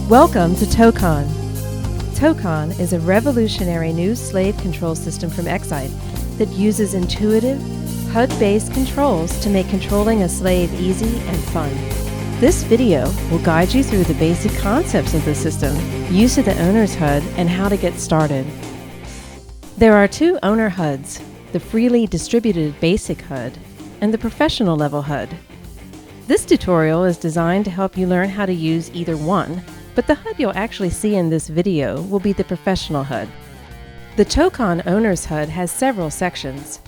Welcome to ToKon. ToKon is a revolutionary new slave control system from Xcite that uses intuitive, HUD-based controls to make controlling a slave easy and fun. This video will guide you through the basic concepts of the system, use of the owner's HUD, and how to get started. There are two owner HUDs, the freely distributed basic HUD and the professional level HUD. This tutorial is designed to help you learn how to use either one, but the HUD you'll actually see in this video will be the professional HUD. The ToKon Owner's HUD has several sections.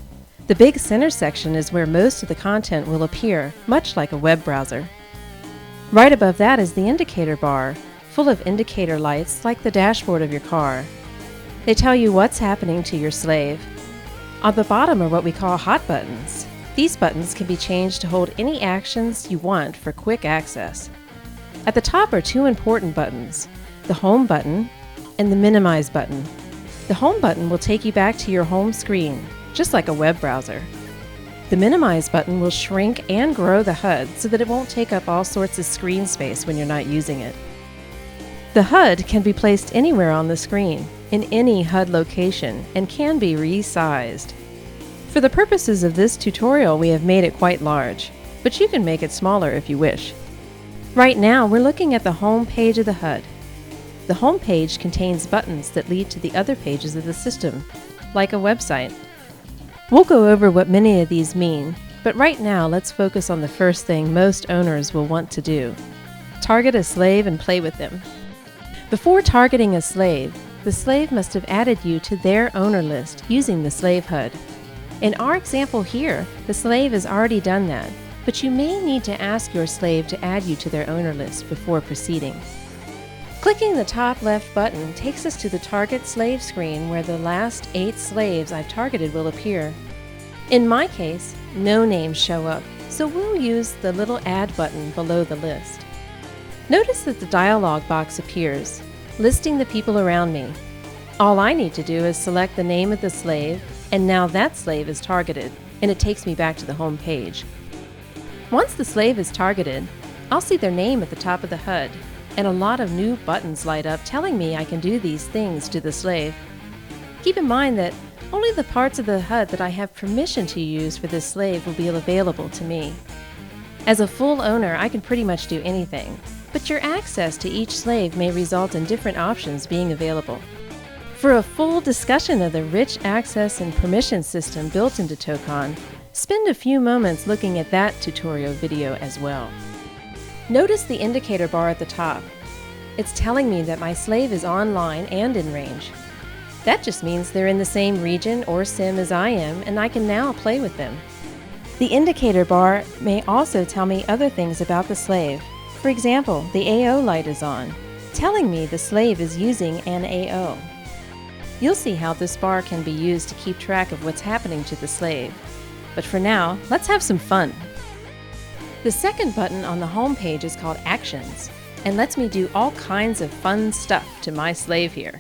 The big center section is where most of the content will appear, much like a web browser. Right above that is the indicator bar, full of indicator lights like the dashboard of your car. They tell you what's happening to your slave. On the bottom are what we call hot buttons. These buttons can be changed to hold any actions you want for quick access. At the top are two important buttons, the Home button and the Minimize button. The Home button will take you back to your home screen, just like a web browser. The Minimize button will shrink and grow the HUD so that it won't take up all sorts of screen space when you're not using it. The HUD can be placed anywhere on the screen, in any HUD location, and can be resized. For the purposes of this tutorial, we have made it quite large, but you can make it smaller if you wish. Right now, we're looking at the home page of the HUD. The home page contains buttons that lead to the other pages of the system, like a website. We'll go over what many of these mean, but right now let's focus on the first thing most owners will want to do: target a slave and play with them. Before targeting a slave, the slave must have added you to their owner list using the slave HUD. In our example here, the slave has already done that, but you may need to ask your slave to add you to their owner list before proceeding. Clicking the top left button takes us to the Target Slave screen where the last 8 slaves I've targeted will appear. In my case, no names show up, so we'll use the little Add button below the list. Notice that the dialog box appears, listing the people around me. All I need to do is select the name of the slave, and now that slave is targeted, and it takes me back to the home page. Once the slave is targeted, I'll see their name at the top of the HUD, and a lot of new buttons light up telling me I can do these things to the slave. Keep in mind that only the parts of the HUD that I have permission to use for this slave will be available to me. As a full owner, I can pretty much do anything, but your access to each slave may result in different options being available. For a full discussion of the rich access and permission system built into ToKon, spend a few moments looking at that tutorial video as well. Notice the indicator bar at the top. It's telling me that my slave is online and in range. That just means they're in the same region or sim as I am, and I can now play with them. The indicator bar may also tell me other things about the slave. For example, the AO light is on, telling me the slave is using an AO. You'll see how this bar can be used to keep track of what's happening to the slave. But for now, let's have some fun. The second button on the home page is called Actions and lets me do all kinds of fun stuff to my slave here.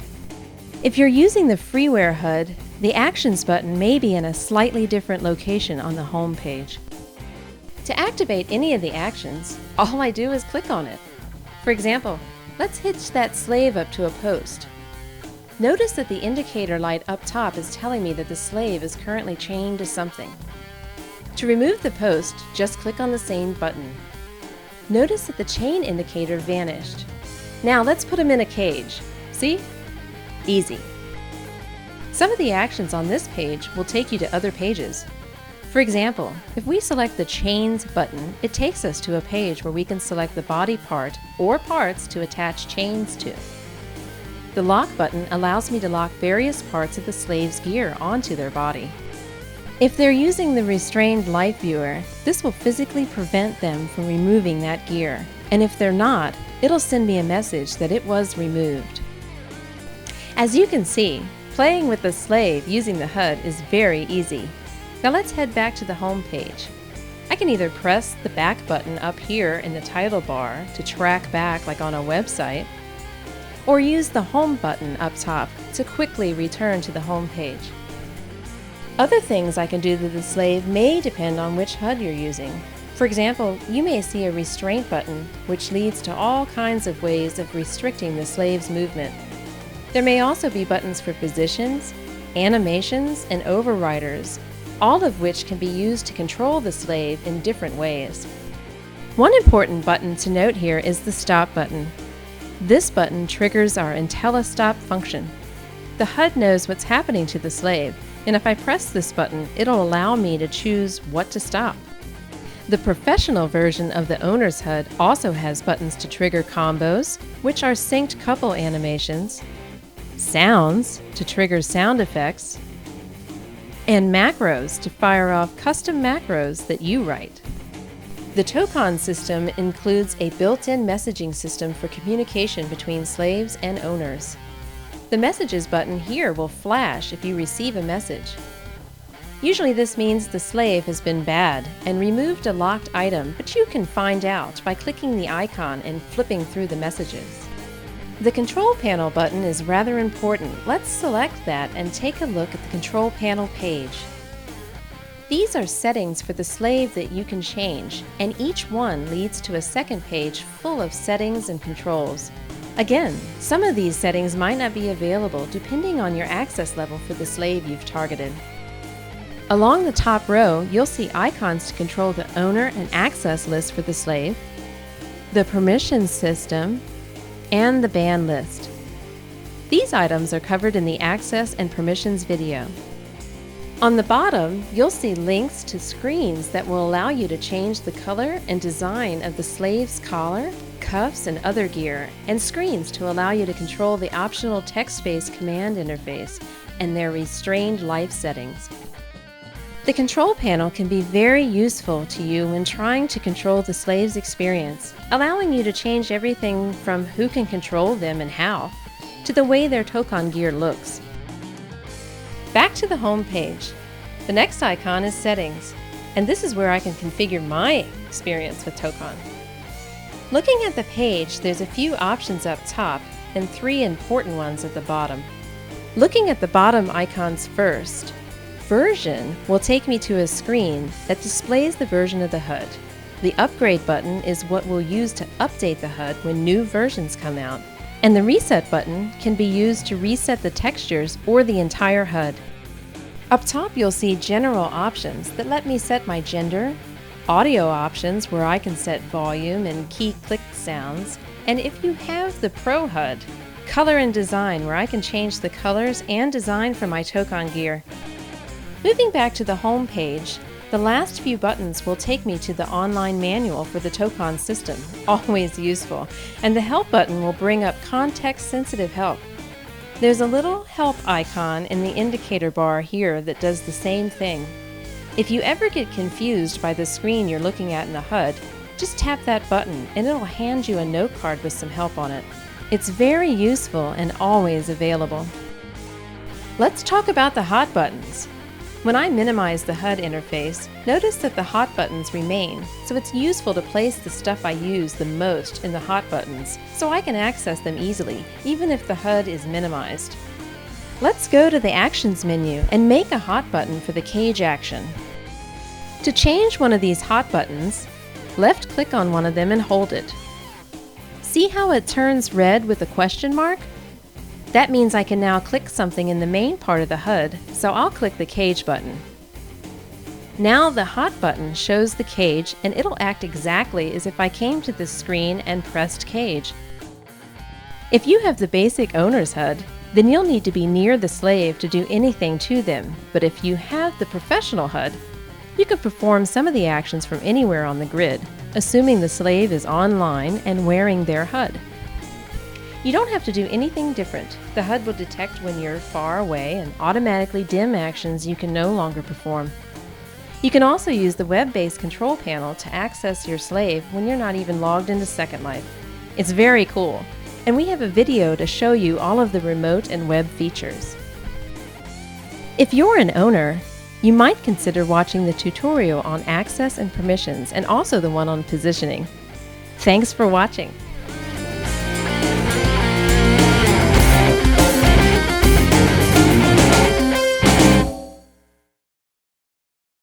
If you're using the freeware HUD, the Actions button may be in a slightly different location on the home page. To activate any of the actions, all I do is click on it. For example, let's hitch that slave up to a post. Notice that the indicator light up top is telling me that the slave is currently chained to something. To remove the post, just click on the same button. Notice that the chain indicator vanished. Now let's put him in a cage. See? Easy. Some of the actions on this page will take you to other pages. For example, if we select the Chains button, it takes us to a page where we can select the body part or parts to attach chains to. The Lock button allows me to lock various parts of the slave's gear onto their body. If they're using the Restrained Life Viewer, this will physically prevent them from removing that gear, and if they're not, it'll send me a message that it was removed. As you can see, playing with the slave using the HUD is very easy. Now let's head back to the home page. I can either press the back button up here in the title bar to track back like on a website, or use the Home button up top to quickly return to the home page. Other things I can do to the slave may depend on which HUD you're using. For example, you may see a restraint button, which leads to all kinds of ways of restricting the slave's movement. There may also be buttons for positions, animations, and overriders, all of which can be used to control the slave in different ways. One important button to note here is the stop button. This button triggers our IntelliStop function. The HUD knows what's happening to the slave, and if I press this button, it'll allow me to choose what to stop. The professional version of the owner's HUD also has buttons to trigger combos, which are synced couple animations, sounds to trigger sound effects, and macros to fire off custom macros that you write. The ToKon system includes a built-in messaging system for communication between slaves and owners. The Messages button here will flash if you receive a message. Usually this means the slave has been bad and removed a locked item, but you can find out by clicking the icon and flipping through the messages. The Control Panel button is rather important. Let's select that and take a look at the Control Panel page. These are settings for the slave that you can change, and each one leads to a second page full of settings and controls. Again, some of these settings might not be available depending on your access level for the slave you've targeted. Along the top row, you'll see icons to control the owner and access list for the slave, the permissions system, and the ban list. These items are covered in the access and permissions video. On the bottom, you'll see links to screens that will allow you to change the color and design of the slave's collar, cuffs, and other gear, and screens to allow you to control the optional text-based command interface and their restrained life settings. The control panel can be very useful to you when trying to control the slave's experience, allowing you to change everything from who can control them and how, to the way their ToKon gear looks. Back to the home page. The next icon is Settings, and this is where I can configure my experience with ToKon. Looking at the page, there's a few options up top and 3 important ones at the bottom. Looking at the bottom icons first, Version will take me to a screen that displays the version of the HUD. The Upgrade button is what we'll use to update the HUD when new versions come out, and the Reset button can be used to reset the textures or the entire HUD. Up top you'll see General options that let me set my gender, audio options where I can set volume and key click sounds, and if you have the Pro HUD, Color and Design where I can change the colors and design for my ToKon gear. Moving back to the home page, the last few buttons will take me to the online manual for the ToKon system, always useful, and the Help button will bring up context-sensitive help. There's a little Help icon in the indicator bar here that does the same thing. If you ever get confused by the screen you're looking at in the HUD, just tap that button and it'll hand you a note card with some help on it. It's very useful and always available. Let's talk about the hot buttons. When I minimize the HUD interface, notice that the hot buttons remain, so it's useful to place the stuff I use the most in the hot buttons, so I can access them easily, even if the HUD is minimized. Let's go to the Actions menu and make a hot button for the cage action. To change one of these hot buttons, left-click on one of them and hold it. See how it turns red with a question mark? That means I can now click something in the main part of the HUD, so I'll click the Cage button. Now the Hot button shows the cage and it'll act exactly as if I came to this screen and pressed Cage. If you have the basic owner's HUD, then you'll need to be near the slave to do anything to them, but if you have the professional HUD, you can perform some of the actions from anywhere on the grid, assuming the slave is online and wearing their HUD. You don't have to do anything different. The HUD will detect when you're far away and automatically dim actions you can no longer perform. You can also use the web-based control panel to access your slave when you're not even logged into Second Life. It's very cool, and we have a video to show you all of the remote and web features. If you're an owner, you might consider watching the tutorial on access and permissions and also the one on positioning. Thanks for watching.